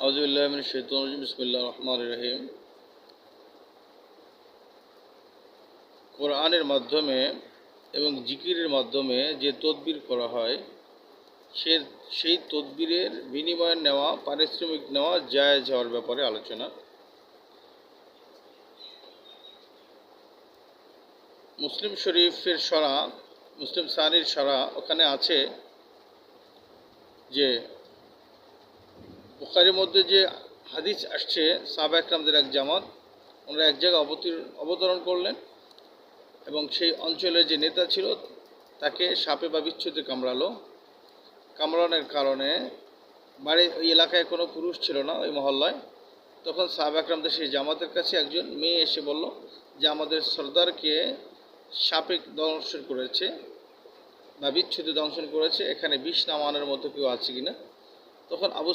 আউযুবিল্লাহি মিনাশ শাইতানির রাজিম বিসমিল্লাহির রহমানির রহিম। কোরআনের মাধ্যমে এবং জিকিরের মাধ্যমে যে তদবির করা হয় সেই তদবিরের বিনিময়ে নেওয়া পারিশ্রমিক নেওয়া জায়েজ হওয়ার ব্যাপারে আলোচনা। মুসলিম শরীফের সরা, মুসলিম সানির সরা, ওখানে আছে যে বুখারীর মধ্যে যে হাদিস আসছে, সাহাবা একরামদের এক জামাত ওনারা এক জায়গায় অবতরণ করলেন এবং সেই অঞ্চলের যে নেতা ছিল তাকে সাপে বা বিচ্ছুতে কামড়ানোর কারণে ওই এলাকায় কোনো পুরুষ ছিল না ওই মহল্লায়। তখন সাহাবা একরামদের সেই জামাতের কাছে একজন মেয়ে এসে বলল যে আমাদের সর্দারকে সাপে দংশন করেছে বা বিচ্ছুতে দংশন করেছে, এখানে বিষ নামানোর মতো কেউ আছে কিনা। তখন আবু